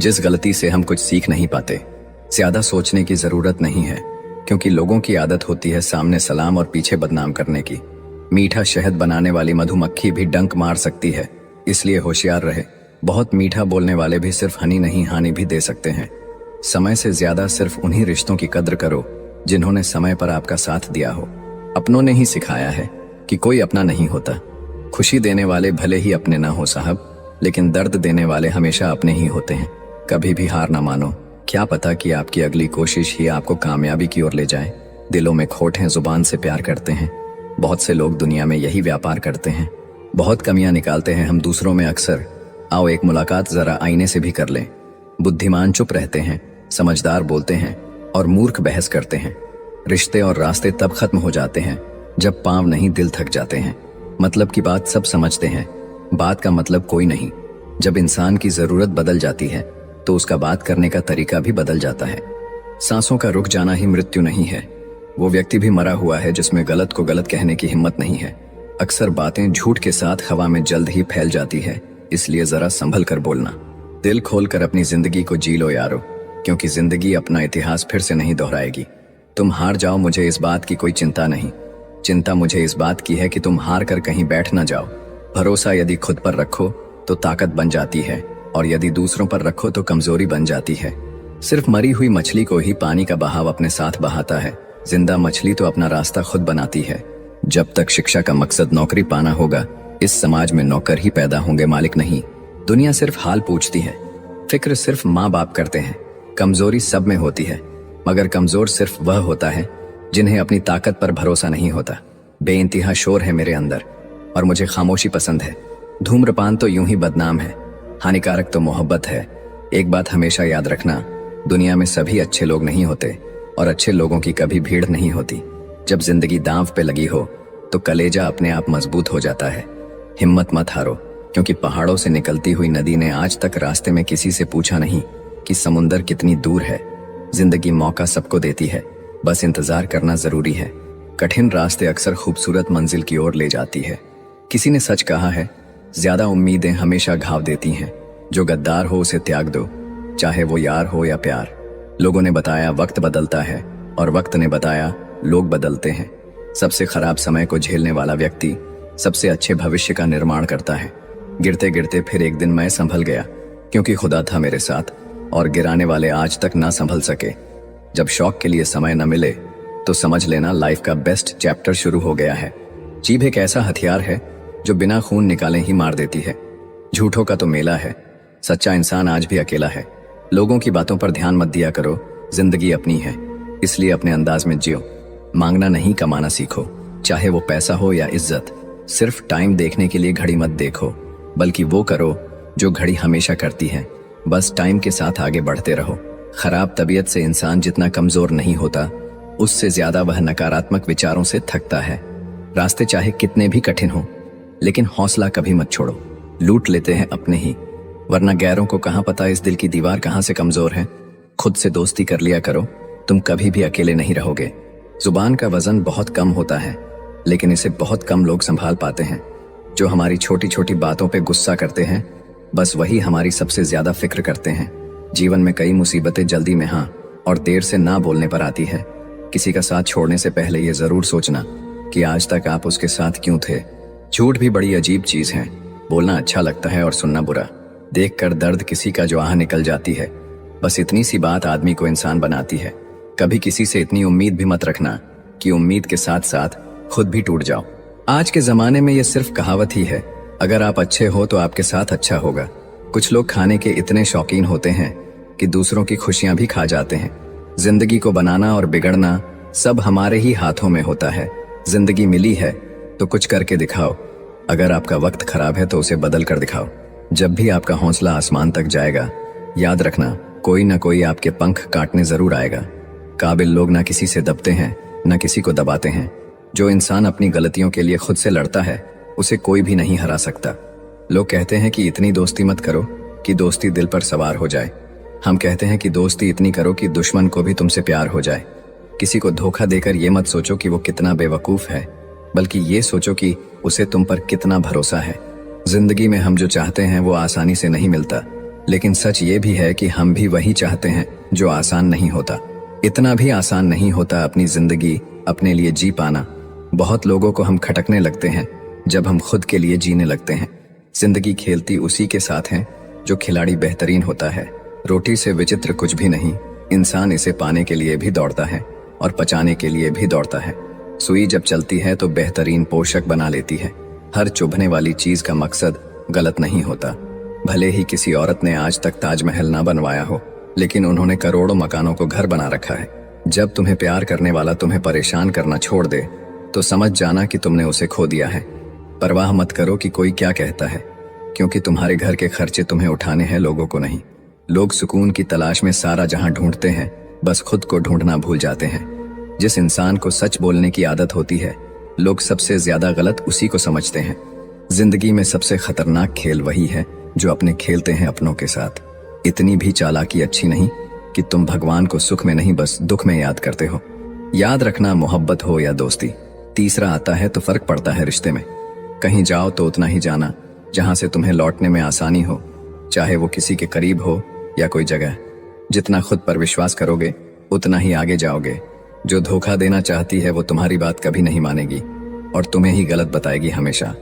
जिस गलती से हम कुछ सीख नहीं पाते। ज्यादा सोचने की जरूरत नहीं है, क्योंकि लोगों की आदत होती है सामने सलाम और पीछे बदनाम करने की। मीठा शहद बनाने वाली मधुमक्खी भी डंक मार सकती है, इसलिए होशियार रहे। बहुत मीठा बोलने वाले भी सिर्फ हनी नहीं हानि भी दे सकते हैं। समय से ज्यादा सिर्फ उन्हीं रिश्तों की कद्र करो जिन्होंने समय पर आपका साथ दिया हो। अपनों ने ही सिखाया है कि कोई अपना नहीं होता। खुशी देने वाले भले ही अपने ना हो साहब, लेकिन दर्द देने वाले हमेशा अपने ही होते हैं। कभी भी हार ना मानो, क्या पता कि आपकी अगली कोशिश ही आपको कामयाबी की ओर ले जाए। दिलों में खोट है, जुबान से प्यार करते हैं। बहुत से लोग दुनिया में यही व्यापार करते हैं। बहुत कमियां निकालते हैं हम दूसरों में अक्सर। आओ एक मुलाकात जरा आईने से भी कर लें। बुद्धिमान चुप रहते हैं, समझदार बोलते हैं और मूर्ख बहस करते हैं। रिश्ते और रास्ते तब खत्म हो जाते हैं जब पांव नहीं दिल थक जाते हैं। मतलब की बात सब समझते हैं, बात का मतलब कोई नहीं। जब इंसान की जरूरत बदल जाती है तो उसका बात करने का तरीका भी बदल जाता है। सांसों का रुक जाना ही मृत्यु नहीं है। वो व्यक्ति भी मरा हुआ है जिसमें गलत को गलत कहने की हिम्मत नहीं है। अक्सर बातें झूठ के साथ हवा में जल्द ही फैल जाती है, इसलिए जरा संभल कर बोलना। दिल खोलकर अपनी जिंदगी को जी लो यारो, क्योंकि जिंदगी अपना इतिहास फिर से नहीं दोहराएगी। तुम हार जाओ, मुझे इस बात की कोई चिंता नहीं। चिंता मुझे इस बात की है कि तुम हार कर कहीं बैठ ना जाओ। भरोसा यदि खुद पर रखो तो ताकत बन जाती है, और यदि दूसरों पर रखो तो कमजोरी बन जाती है। सिर्फ मरी हुई मछली को ही पानी का बहाव अपने साथ बहाता है। जिंदा मछली तो अपना रास्ता खुद बनाती है। जब तक शिक्षा का मकसद नौकरी पाना होगा, इस समाज में नौकर ही पैदा होंगे, मालिक नहीं। दुनिया सिर्फ हाल पूछती है, फिक्र सिर्फ माँ बाप करते हैं। कमजोरी सब में होती है, मगर कमजोर सिर्फ वह होता है जिन्हें अपनी ताकत पर भरोसा नहीं होता। बेइंतहा शोर है मेरे अंदर और मुझे खामोशी पसंद है। धूम्रपान तो यूं ही बदनाम है, हानिकारक तो मोहब्बत है। एक बात हमेशा याद रखना, दुनिया में सभी अच्छे लोग नहीं होते और अच्छे लोगों की कभी भीड़ नहीं होती। जब जिंदगी दांव पे लगी हो तो कलेजा अपने आप मजबूत हो जाता है। हिम्मत मत हारो, क्योंकि पहाड़ों से निकलती हुई नदी ने आज तक रास्ते में किसी से पूछा नहीं कि समुंदर कितनी दूर है। जिंदगी मौका सबको देती है, बस इंतजार करना जरूरी है। कठिन रास्ते अक्सर खूबसूरत मंजिल की ओर ले जाती है। किसी ने सच कहा है, ज्यादा उम्मीदें हमेशा घाव देती हैं। जो गद्दार हो उसे त्याग दो, चाहे वो यार हो या प्यार। लोगों ने बताया वक्त बदलता है, और वक्त ने बताया लोग बदलते हैं। सबसे खराब समय को झेलने वाला व्यक्ति सबसे अच्छे भविष्य का निर्माण करता है। गिरते गिरते फिर एक दिन मैं संभल गया, क्योंकि खुदा था मेरे साथ, और गिराने वाले आज तक ना संभल सके। जब शौक के लिए समय न मिले तो समझ लेना लाइफ का बेस्ट चैप्टर शुरू हो गया है। जीभ एक ऐसा हथियार है जो बिना खून निकाले ही मार देती है। झूठों का तो मेला है, सच्चा इंसान आज भी अकेला है। लोगों की बातों पर ध्यान मत दिया करो, जिंदगी अपनी है, इसलिए अपने अंदाज में जियो। मांगना नहीं, कमाना सीखो, चाहे वो पैसा हो या इज्जत। सिर्फ टाइम देखने के लिए घड़ी मत देखो, बल्कि वो करो जो घड़ी हमेशा करती है। बस टाइम के साथ आगे बढ़ते रहो। खराब तबीयत से इंसान जितना कमजोर नहीं होता, उससे ज्यादा वह नकारात्मक विचारों से थकता है। रास्ते चाहे कितने भी कठिन हो, लेकिन हौसला कभी मत छोड़ो। लूट लेते हैं अपने ही, वरना गैरों को कहां पता इस दिल की दीवार कहां से कमजोर है। खुद से दोस्ती कर लिया करो, तुम कभी भी अकेले नहीं रहोगे। जुबान का वजन बहुत कम होता है, लेकिन इसे बहुत कम लोग संभाल पाते हैं। जो हमारी छोटी छोटी बातों पे गुस्सा करते हैं, बस वही हमारी सबसे ज्यादा फिक्र करते हैं। जीवन में कई मुसीबतें जल्दी में हाँ और देर से ना बोलने पर आती है। किसी का साथ छोड़ने से पहले ये जरूर सोचना कि आज तक आप उसके साथ क्यों थे। झूठ भी बड़ी अजीब चीज है, बोलना अच्छा लगता है और सुनना बुरा। देखकर दर्द किसी का जो आह निकल जाती है, बस इतनी सी बात आदमी को इंसान बनाती है। कभी किसी से इतनी उम्मीद भी मत रखना कि उम्मीद के साथ साथ खुद भी टूट जाओ। आज के जमाने में ये सिर्फ कहावत ही है, अगर आप अच्छे हो तो आपके साथ अच्छा होगा। कुछ लोग खाने के इतने शौकीन होते हैं कि दूसरों की खुशियां भी खा जाते हैं। जिंदगी को बनाना और बिगड़ना सब हमारे ही हाथों में होता है। जिंदगी मिली है तो कुछ करके दिखाओ। अगर आपका वक्त खराब है तो उसे बदल कर दिखाओ। जब भी आपका हौसला आसमान तक जाएगा, याद रखना कोई ना कोई आपके पंख काटने जरूर आएगा। काबिल लोग ना किसी से दबते हैं, ना किसी को दबाते हैं। जो इंसान अपनी गलतियों के लिए खुद से लड़ता है, उसे कोई भी नहीं हरा सकता। लोग कहते हैं कि इतनी दोस्ती मत करो कि दोस्ती दिल पर सवार हो जाए। हम कहते हैं कि दोस्ती इतनी करो कि दुश्मन को भी तुमसे प्यार हो जाए। किसी को धोखा देकर ये मत सोचो कि वो कितना बेवकूफ है, बल्कि ये सोचो कि उसे तुम पर कितना भरोसा है। जिंदगी में हम जो चाहते हैं वो आसानी से नहीं मिलता, लेकिन सच ये भी है कि हम भी वही चाहते हैं जो आसान नहीं होता। इतना भी आसान नहीं होता अपनी जिंदगी अपने लिए जी पाना। बहुत लोगों को हम खटकने लगते हैं जब हम खुद के लिए जीने लगते हैं। जिंदगी खेलती उसी के साथ है जो खिलाड़ी बेहतरीन होता है। रोटी से विचित्र कुछ भी नहीं, इंसान इसे पाने के लिए भी दौड़ता है और पचाने के लिए भी दौड़ता है। सुई जब चलती है तो बेहतरीन पोषक बना लेती है। हर चुभने वाली चीज का मकसद गलत नहीं होता। भले ही किसी औरत ने आज तक ताजमहल ना बनवाया हो, लेकिन उन्होंने करोड़ों मकानों को घर बना रखा है। जब तुम्हें प्यार करने वाला तुम्हें परेशान करना छोड़ दे तो समझ जाना कि तुमने उसे खो दिया है। परवाह मत करो कि कोई क्या कहता है, क्योंकि तुम्हारे घर के खर्चे तुम्हें उठाने हैं, लोगों को नहीं। लोग सुकून की तलाश में सारा जहां ढूंढते हैं, बस खुद को ढूंढना भूल जाते हैं। जिस इंसान को सच बोलने की आदत होती है, लोग सबसे ज्यादा गलत उसी को समझते हैं। जिंदगी में सबसे खतरनाक खेल वही है जो अपने खेलते हैं अपनों के साथ। इतनी भी चालाकी अच्छी नहीं कि तुम भगवान को सुख में नहीं बस दुख में याद करते हो। याद रखना, मोहब्बत हो या दोस्ती, तीसरा आता है तो फर्क पड़ता है रिश्ते में। कहीं जाओ तो उतना ही जाना जहां से तुम्हें लौटने में आसानी हो, चाहे वो किसी के करीब हो या कोई जगह। जितना खुद पर विश्वास करोगे उतना ही आगे जाओगे। जो धोखा देना चाहती है वो तुम्हारी बात कभी नहीं मानेगी और तुम्हें ही गलत बताएगी हमेशा।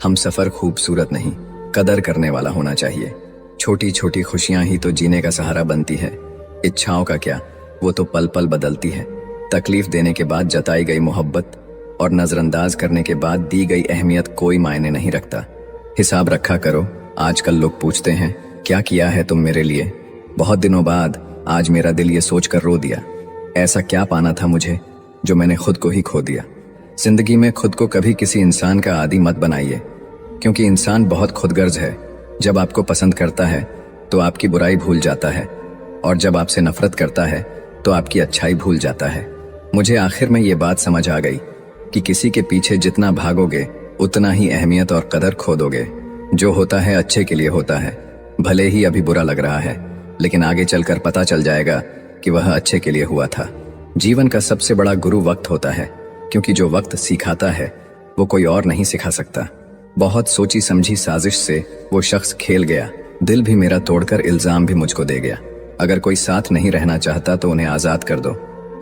हम सफर खूबसूरत नहीं, कदर करने वाला होना चाहिए। छोटी छोटी खुशियां ही तो जीने का सहारा बनती है। इच्छाओं का क्या, वो तो पल पल बदलती है। तकलीफ देने के बाद जताई गई मोहब्बत और नजरअंदाज करने के बाद दी गई अहमियत कोई मायने नहीं रखता। हिसाब रखा करो। आजकल लोग पूछते हैं क्या किया है तुम मेरे लिए। बहुत दिनों बाद आज मेरा दिल ये सोचकर रो दिया, ऐसा क्या पाना था मुझे जो मैंने खुद को ही खो दिया। जिंदगी में खुद को कभी किसी इंसान का आदी मत बनाइए, क्योंकि इंसान बहुत खुदगर्ज है। जब आपको पसंद करता है तो आपकी बुराई भूल जाता है, और जब आपसे नफरत करता है तो आपकी अच्छाई भूल जाता है। मुझे आखिर में ये बात समझ आ गई कि किसी के पीछे जितना भागोगे उतना ही अहमियत और कदर खो दोगे। जो होता है अच्छे के लिए होता है, भले ही अभी बुरा लग रहा है, लेकिन आगे चलकर पता चल जाएगा कि वह अच्छे के लिए हुआ था। जीवन का सबसे बड़ा गुरु वक्त होता है, क्योंकि जो वक्त सिखाता है वो कोई और नहीं सिखा सकता। बहुत सोची समझी साजिश से वो शख्स खेल गया। दिल भी मेरा तोड़कर इल्जाम भी मुझको दे गया। अगर कोई साथ नहीं रहना चाहता तो उन्हें आजाद कर दो।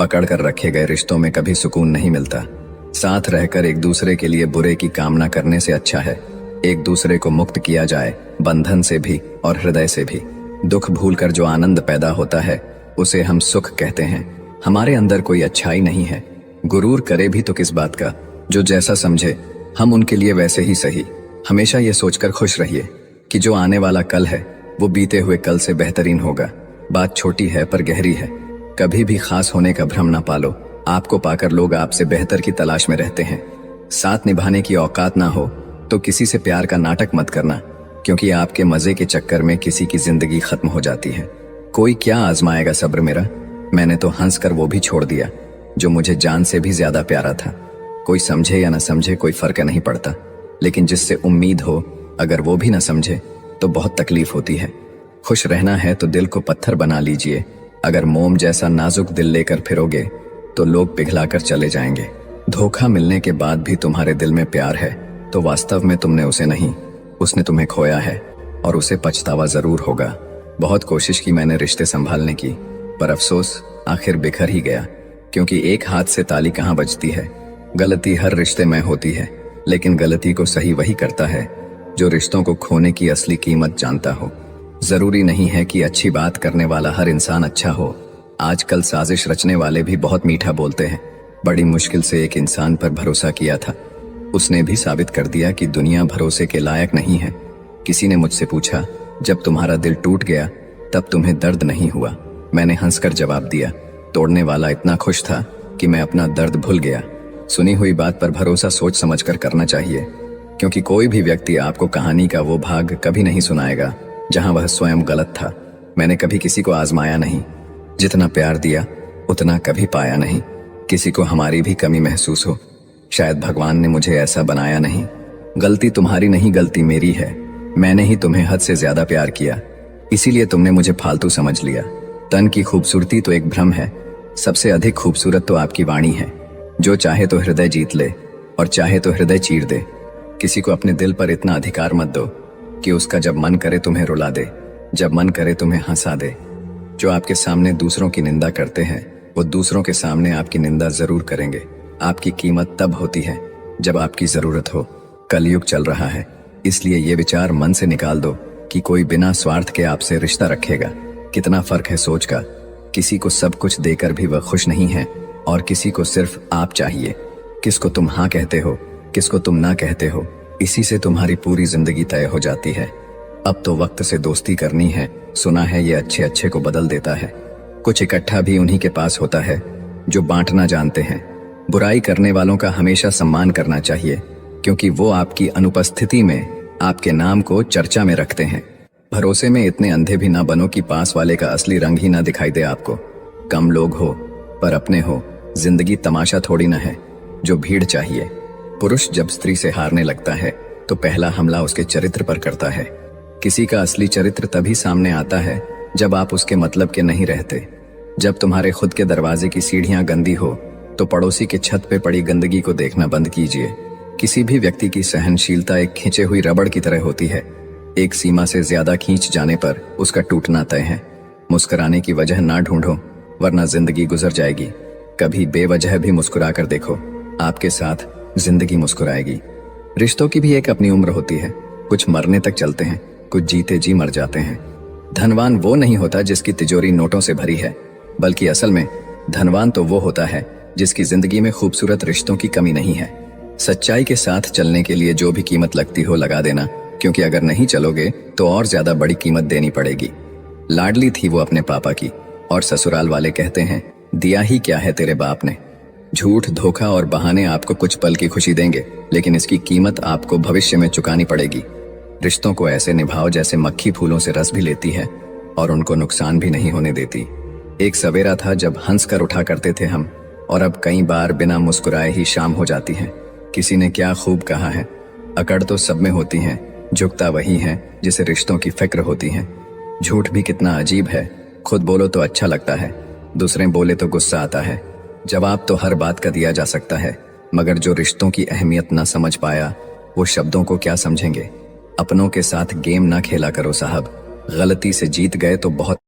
पकड़ कर रखे गए रिश्तों में कभी सुकून नहीं मिलता। साथ रहकर एक दूसरे के लिए बुरे की कामना करने से अच्छा है एक दूसरे को मुक्त किया जाए, बंधन से भी और हृदय से भी। दुख भूलकर जो आनंद पैदा होता है उसे हम सुख कहते हैं। हमारे अंदर कोई अच्छाई नहीं है, गुरूर करे भी तो किस बात का। जो जैसा समझे हम उनके लिए वैसे ही सही। हमेशा ये सोचकर खुश रहिए कि जो आने वाला कल है वो बीते हुए कल से बेहतरीन होगा। बात छोटी है पर गहरी है। कभी भी खास होने का भ्रम ना पालो। आपको पाकर लोग आपसे बेहतर की तलाश में रहते हैं। साथ निभाने की औकात ना हो तो किसी से प्यार का नाटक मत करना, क्योंकि आपके मजे के चक्कर में किसी की जिंदगी खत्म हो जाती है। कोई क्या आजमाएगा सब्र मेरा। मैंने तो हंसकर वो भी छोड़ दिया जो मुझे जान से भी ज्यादा प्यारा था। कोई समझे या ना समझे कोई फर्क नहीं पड़ता, लेकिन जिससे उम्मीद हो अगर वो भी ना समझे तो बहुत तकलीफ होती है। खुश रहना है तो दिल को पत्थर बना लीजिए। अगर मोम जैसा नाजुक दिल लेकर फिरोगे तो लोग पिघलाकर चले जाएंगे। धोखा मिलने के बाद भी तुम्हारे दिल में प्यार है तो वास्तव में तुमने उसे नहीं, उसने तुम्हें खोया है और उसे पछतावा जरूर होगा। बहुत कोशिश की मैंने रिश्ते संभालने की, पर अफसोस आखिर बिखर ही गया, क्योंकि एक हाथ से ताली कहाँ बजती है। गलती हर रिश्ते में होती है, लेकिन गलती को सही वही करता है जो रिश्तों को खोने की असली कीमत जानता हो। जरूरी नहीं है कि अच्छी बात करने वाला हर इंसान अच्छा हो। आजकल साजिश रचने वाले भी बहुत मीठा बोलते हैं। बड़ी मुश्किल से एक इंसान पर भरोसा किया था, उसने भी साबित कर दिया कि दुनिया भरोसे के लायक नहीं है। किसी ने मुझसे पूछा, जब तुम्हारा दिल टूट गया तब तुम्हें दर्द नहीं हुआ? मैंने हंसकर जवाब दिया, तोड़ने वाला इतना खुश था कि मैं अपना दर्द भूल गया। सुनी हुई बात पर भरोसा सोच समझकर करना चाहिए, क्योंकि कोई भी व्यक्ति आपको कहानी का वो भाग कभी नहीं सुनाएगा जहां वह स्वयं गलत था। मैंने कभी किसी को आजमाया नहीं, जितना प्यार दिया उतना कभी पाया नहीं। किसी को हमारी भी कमी महसूस हो, शायद भगवान ने मुझे ऐसा बनाया नहीं। गलती तुम्हारी नहीं, गलती मेरी है। मैंने ही तुम्हें हद से ज्यादा प्यार किया, इसीलिए तुमने मुझे फालतू समझ लिया। तन की खूबसूरती तो एक भ्रम है, सबसे अधिक खूबसूरत तो आपकी वाणी है। जो चाहे तो हृदय जीत ले और चाहे तो हृदय चीर दे। किसी को अपने दिल पर इतना अधिकार मत दो कि उसका जब मन करे तुम्हें रुला दे। जब मन करे तुम्हें हंसा दे। जो आपके सामने दूसरों की निंदा करते हैं वो दूसरों के सामने आपकी निंदा जरूर करेंगे। आपकी कीमत तब होती है जब आपकी जरूरत हो। कलयुग चल रहा है, इसलिए ये विचार मन से निकाल दो कि कोई बिना स्वार्थ के आपसे रिश्ता रखेगा। कितना फर्क है सोच का। किसी को सब कुछ देकर भी वह खुश नहीं है और किसी को सिर्फ आप चाहिए। किसको तुम हाँ कहते हो, किसको तुम ना कहते हो, इसी से तुम्हारी पूरी जिंदगी तय हो जाती है। अब तो वक्त से दोस्ती करनी है। सुना है ये अच्छे अच्छे को बदल देता है। कुछ इकट्ठा भी उन्हीं के पास होता है जो बांटना जानते हैं। बुराई करने वालों का हमेशा सम्मान करना चाहिए, क्योंकि वो आपकी अनुपस्थिति में आपके नाम को चर्चा में रखते हैं। भरोसे में इतने अंधे भी ना बनो कि पास वाले का असली रंग ही ना दिखाई दे आपको। कम लोग हो पर अपने हो। जिंदगी तमाशा थोड़ी ना है जो भीड़ चाहिए। पुरुष जब स्त्री से हारने लगता है तो पहला हमला उसके चरित्र पर करता है। किसी का असली चरित्र तभी सामने आता है जब आप उसके मतलब के नहीं रहते। जब तुम्हारे खुद के दरवाजे की सीढ़ियां गंदी हो तो पड़ोसी के छत पे पड़ी गंदगी को देखना बंद कीजिए। किसी भी व्यक्ति की सहनशीलता एक खिंचे हुई रबड़ की तरह होती है। एक सीमा से ज्यादा खींच जाने पर उसका टूटना तय है। मुस्कुराने की वजह ना ढूंढो, वरना जिंदगी गुजर जाएगी। कभी बेवजह भी मुस्कुरा कर देखो, आपके साथ जिंदगी मुस्कुराएगी। रिश्तों की भी एक अपनी उम्र होती है। कुछ मरने तक चलते हैं, कुछ जीते जी मर जाते हैं। धनवान वो नहीं होता जिसकी तिजोरी नोटों से भरी है, बल्कि असल में धनवान तो वो होता है जिसकी जिंदगी में खूबसूरत रिश्तों की कमी नहीं है। सच्चाई के साथ चलने के लिए जो भी कीमत लगती हो लगा देना, क्योंकि अगर नहीं चलोगे तो और ज्यादा बड़ी कीमत देनी पड़ेगी। लाडली थी वो अपने पापा की, और ससुराल वाले कहते हैं दिया ही क्या है तेरे बाप ने। झूठ, धोखा और बहाने आपको कुछ पल की खुशी देंगे, लेकिन इसकी कीमत आपको भविष्य में चुकानी पड़ेगी। रिश्तों को ऐसे निभाओ जैसे मक्खी फूलों से रस भी लेती है और उनको नुकसान भी नहीं होने देती। एक सवेरा था जब हंस कर उठा करते थे हम, और अब कई बार बिना मुस्कुराए ही शाम हो जाती है। किसी ने क्या खूब कहा है, अकड़ तो सब में होती है, झुकता वही है जिसे रिश्तों की फिक्र होती है। झूठ भी कितना अजीब है, खुद बोलो तो अच्छा लगता है, दूसरे बोले तो गुस्सा आता है। जवाब तो हर बात का दिया जा सकता है, मगर जो रिश्तों की अहमियत ना समझ पाया वो शब्दों को क्या समझेंगे। अपनों के साथ गेम ना खेला करो साहब, गलती से जीत गए तो बहुत